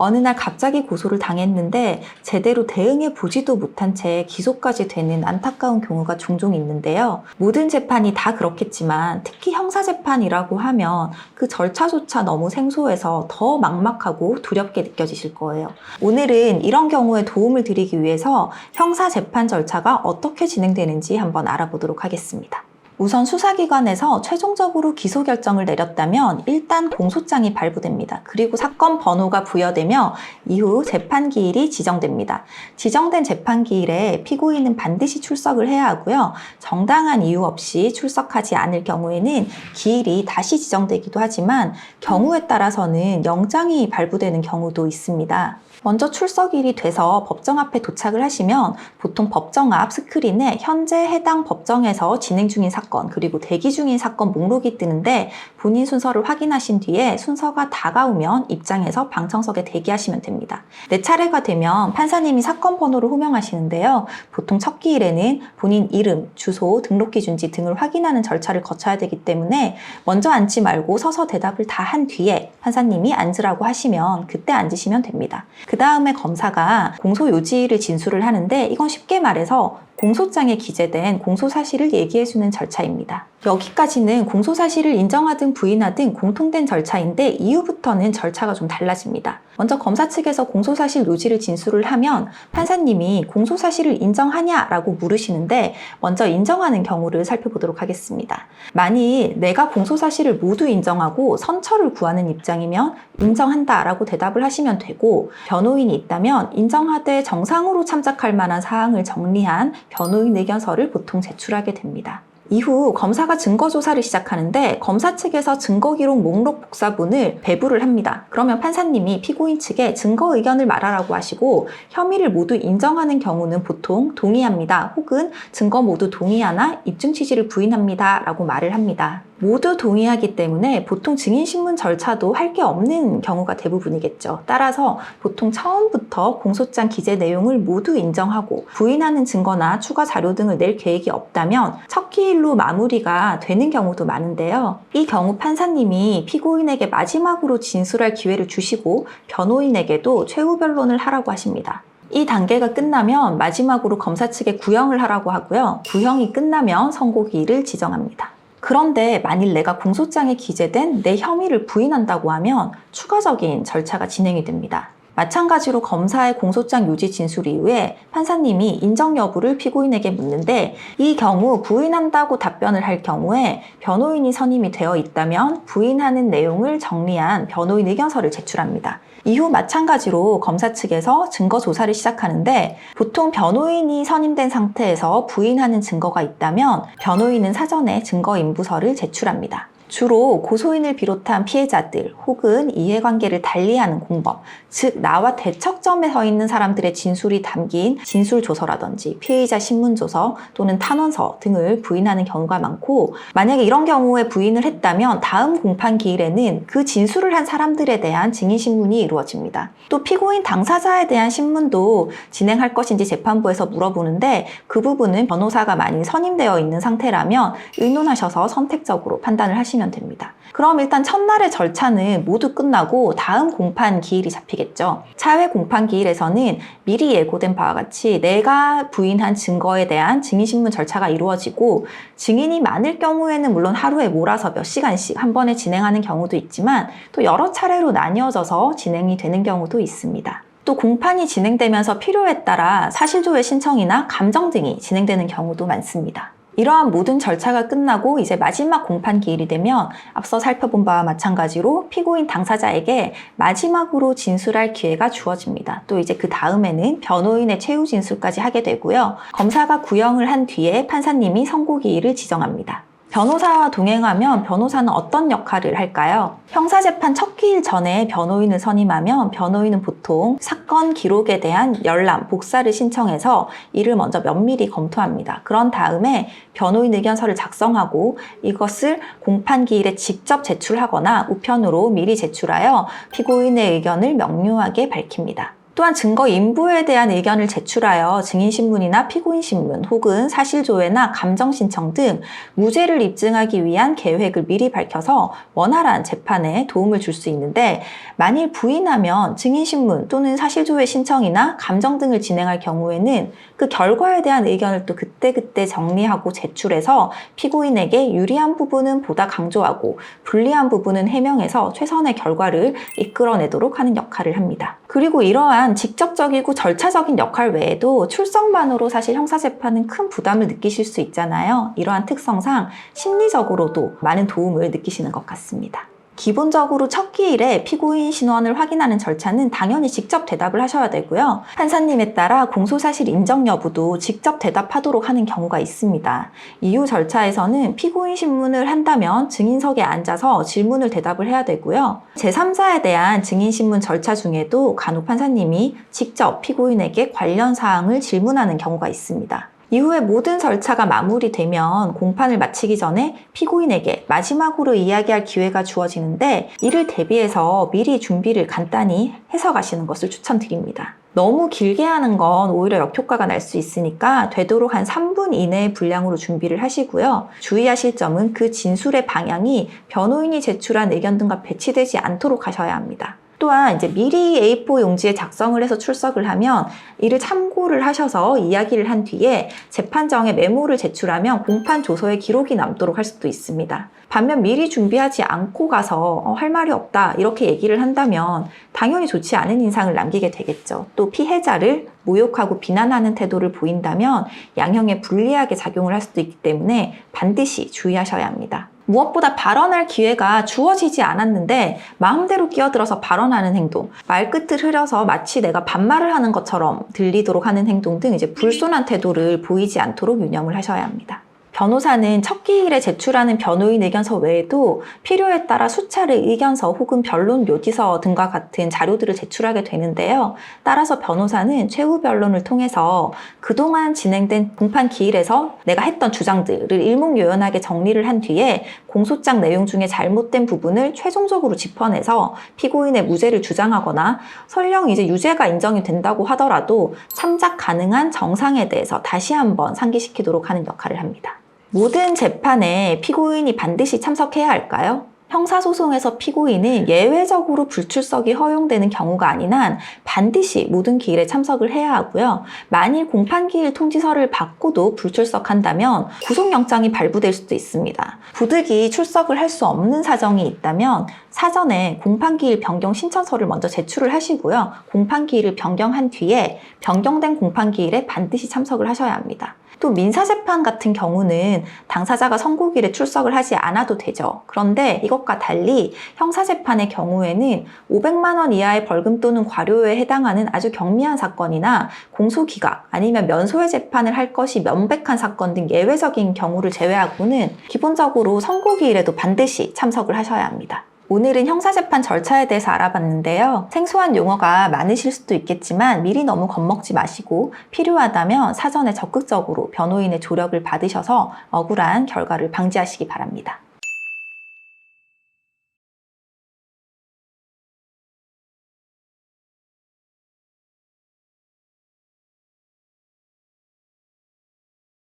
어느 날 갑자기 고소를 당했는데 제대로 대응해 보지도 못한 채 기소까지 되는 안타까운 경우가 종종 있는데요. 모든 재판이 다 그렇겠지만 특히 형사재판이라고 하면 그 절차조차 너무 생소해서 더 막막하고 두렵게 느껴지실 거예요. 오늘은 이런 경우에 도움을 드리기 위해서 형사재판 절차가 어떻게 진행되는지 한번 알아보도록 하겠습니다. 우선 수사기관에서 최종적으로 기소 결정을 내렸다면 일단 공소장이 발부됩니다. 그리고 사건 번호가 부여되며 이후 재판기일이 지정됩니다. 지정된 재판기일에 피고인은 반드시 출석을 해야 하고요. 정당한 이유 없이 출석하지 않을 경우에는 기일이 다시 지정되기도 하지만 경우에 따라서는 영장이 발부되는 경우도 있습니다. 먼저 출석일이 돼서 법정 앞에 도착을 하시면 보통 법정 앞 스크린에 현재 해당 법정에서 진행 중인 사건 그리고 대기 중인 사건 목록이 뜨는데 본인 순서를 확인하신 뒤에 순서가 다가오면 입장해서 방청석에 대기하시면 됩니다. 내 차례가 되면 판사님이 사건 번호를 호명하시는데요. 보통 첫 기일에는 본인 이름, 주소, 등록기준지 등을 확인하는 절차를 거쳐야 되기 때문에 먼저 앉지 말고 서서 대답을 다 한 뒤에 판사님이 앉으라고 하시면 그때 앉으시면 됩니다. 그 다음에 검사가 공소요지를 진술을 하는데 이건 쉽게 말해서 공소장에 기재된 공소사실을 얘기해주는 절차입니다. 여기까지는 공소사실을 인정하든 부인하든 공통된 절차인데 이후부터는 절차가 좀 달라집니다. 먼저 검사 측에서 공소사실 요지를 진술을 하면 판사님이 공소사실을 인정하냐라고 물으시는데 먼저 인정하는 경우를 살펴보도록 하겠습니다. 만일 내가 공소사실을 모두 인정하고 선처를 구하는 입장이면 인정한다라고 대답을 하시면 되고 변호인이 있다면 인정하되 정상으로 참작할 만한 사항을 정리한 변호인 의견서를 보통 제출하게 됩니다. 이후 검사가 증거조사를 시작하는데 검사 측에서 증거기록 목록 복사본을 배부를 합니다. 그러면 판사님이 피고인 측에 증거 의견을 말하라고 하시고 혐의를 모두 인정하는 경우는 보통 동의합니다. 혹은 증거 모두 동의하나 입증 취지를 부인합니다. 라고 말을 합니다. 모두 동의하기 때문에 보통 증인신문 절차도 할 게 없는 경우가 대부분이겠죠. 따라서 보통 처음부터 공소장 기재 내용을 모두 인정하고 부인하는 증거나 추가 자료 등을 낼 계획이 없다면 첫 기일로 마무리가 되는 경우도 많은데요. 이 경우 판사님이 피고인에게 마지막으로 진술할 기회를 주시고 변호인에게도 최후 변론을 하라고 하십니다. 이 단계가 끝나면 마지막으로 검사 측에 구형을 하라고 하고요. 구형이 끝나면 선고기일을 지정합니다. 그런데 만일 내가 공소장에 기재된 내 혐의를 부인한다고 하면 추가적인 절차가 진행이 됩니다. 마찬가지로 검사의 공소장 요지 진술 이후에 판사님이 인정 여부를 피고인에게 묻는데 이 경우 부인한다고 답변을 할 경우에 변호인이 선임이 되어 있다면 부인하는 내용을 정리한 변호인 의견서를 제출합니다. 이후 마찬가지로 검사 측에서 증거 조사를 시작하는데 보통 변호인이 선임된 상태에서 부인하는 증거가 있다면 변호인은 사전에 증거 인부서를 제출합니다. 주로 고소인을 비롯한 피해자들 혹은 이해관계를 달리하는 공범, 즉 나와 대척점에 서 있는 사람들의 진술이 담긴 진술조서라든지 피해자 신문조서 또는 탄원서 등을 부인하는 경우가 많고 만약에 이런 경우에 부인을 했다면 다음 공판기일에는 그 진술을 한 사람들에 대한 증인신문이 이루어집니다. 또 피고인 당사자에 대한 신문도 진행할 것인지 재판부에서 물어보는데 그 부분은 변호사가 만일 선임되어 있는 상태라면 의논하셔서 선택적으로 판단을 하시면 됩니다. 그럼 일단 첫날의 절차는 모두 끝나고 다음 공판 기일이 잡히겠죠. 차회 공판 기일에서는 미리 예고된 바와 같이 내가 부인한 증거에 대한 증인신문 절차가 이루어지고 증인이 많을 경우에는 물론 하루에 몰아서 몇 시간씩 한 번에 진행하는 경우도 있지만 또 여러 차례로 나뉘어져서 진행이 되는 경우도 있습니다. 또 공판이 진행되면서 필요에 따라 사실조회 신청이나 감정 등이 진행되는 경우도 많습니다. 이러한 모든 절차가 끝나고 이제 마지막 공판 기일이 되면 앞서 살펴본 바와 마찬가지로 피고인 당사자에게 마지막으로 진술할 기회가 주어집니다. 또 이제 그 다음에는 변호인의 최후 진술까지 하게 되고요. 검사가 구형을 한 뒤에 판사님이 선고 기일을 지정합니다. 변호사와 동행하면 변호사는 어떤 역할을 할까요? 형사재판 첫 기일 전에 변호인을 선임하면 변호인은 보통 사건 기록에 대한 열람, 복사를 신청해서 이를 먼저 면밀히 검토합니다. 그런 다음에 변호인 의견서를 작성하고 이것을 공판기일에 직접 제출하거나 우편으로 미리 제출하여 피고인의 의견을 명료하게 밝힙니다. 또한 증거 인부에 대한 의견을 제출하여 증인신문이나 피고인신문 혹은 사실조회나 감정신청 등 무죄를 입증하기 위한 계획을 미리 밝혀서 원활한 재판에 도움을 줄 수 있는데, 만일 부인하면 증인신문 또는 사실조회 신청이나 감정 등을 진행할 경우에는 그 결과에 대한 의견을 또 그때그때 정리하고 제출해서 피고인에게 유리한 부분은 보다 강조하고 불리한 부분은 해명해서 최선의 결과를 이끌어내도록 하는 역할을 합니다. 그리고 이러한 직접적이고 절차적인 역할 외에도 출석만으로 사실 형사재판은 큰 부담을 느끼실 수 있잖아요. 이러한 특성상 심리적으로도 많은 도움을 느끼시는 것 같습니다. 기본적으로 첫 기일에 피고인 신원을 확인하는 절차는 당연히 직접 대답을 하셔야 되고요. 판사님에 따라 공소사실 인정 여부도 직접 대답하도록 하는 경우가 있습니다. 이후 절차에서는 피고인 신문을 한다면 증인석에 앉아서 질문을 대답을 해야 되고요. 제3자에 대한 증인신문 절차 중에도 간혹 판사님이 직접 피고인에게 관련 사항을 질문하는 경우가 있습니다. 이후에 모든 절차가 마무리되면 공판을 마치기 전에 피고인에게 마지막으로 이야기할 기회가 주어지는데, 이를 대비해서 미리 준비를 간단히 해서 가시는 것을 추천드립니다. 너무 길게 하는 건 오히려 역효과가 날 수 있으니까 되도록 한 3분 이내의 분량으로 준비를 하시고요. 주의하실 점은 그 진술의 방향이 변호인이 제출한 의견 등과 배치되지 않도록 하셔야 합니다. 또한 이제 미리 A4 용지에 작성을 해서 출석을 하면 이를 참고를 하셔서 이야기를 한 뒤에 재판정에 메모를 제출하면 공판 조서에 기록이 남도록 할 수도 있습니다. 반면 미리 준비하지 않고 가서 할 말이 없다 이렇게 얘기를 한다면 당연히 좋지 않은 인상을 남기게 되겠죠. 또 피해자를 모욕하고 비난하는 태도를 보인다면 양형에 불리하게 작용을 할 수도 있기 때문에 반드시 주의하셔야 합니다. 무엇보다 발언할 기회가 주어지지 않았는데 마음대로 끼어들어서 발언하는 행동, 말끝을 흐려서 마치 내가 반말을 하는 것처럼 들리도록 하는 행동 등 이제 불손한 태도를 보이지 않도록 유념을 하셔야 합니다. 변호사는 첫 기일에 제출하는 변호인 의견서 외에도 필요에 따라 수차례 의견서 혹은 변론 요지서 등과 같은 자료들을 제출하게 되는데요. 따라서 변호사는 최후 변론을 통해서 그동안 진행된 공판 기일에서 내가 했던 주장들을 일목요연하게 정리를 한 뒤에 공소장 내용 중에 잘못된 부분을 최종적으로 짚어내서 피고인의 무죄를 주장하거나 설령 이제 유죄가 인정이 된다고 하더라도 참작 가능한 정상에 대해서 다시 한번 상기시키도록 하는 역할을 합니다. 모든 재판에 피고인이 반드시 참석해야 할까요? 형사소송에서 피고인은 예외적으로 불출석이 허용되는 경우가 아닌 한 반드시 모든 기일에 참석을 해야 하고요. 만일 공판기일 통지서를 받고도 불출석한다면 구속영장이 발부될 수도 있습니다. 부득이 출석을 할 수 없는 사정이 있다면 사전에 공판기일 변경 신청서를 먼저 제출을 하시고요. 공판기일을 변경한 뒤에 변경된 공판기일에 반드시 참석을 하셔야 합니다. 또 민사재판 같은 경우는 당사자가 선고기일에 출석을 하지 않아도 되죠. 그런데 이것과 달리 형사재판의 경우에는 500만 원 이하의 벌금 또는 과료에 해당하는 아주 경미한 사건이나 공소기각 아니면 면소의 재판을 할 것이 명백한 사건 등 예외적인 경우를 제외하고는 기본적으로 선고기일에도 반드시 참석을 하셔야 합니다. 오늘은 형사재판 절차에 대해서 알아봤는데요. 생소한 용어가 많으실 수도 있겠지만 미리 너무 겁먹지 마시고 필요하다면 사전에 적극적으로 변호인의 조력을 받으셔서 억울한 결과를 방지하시기 바랍니다.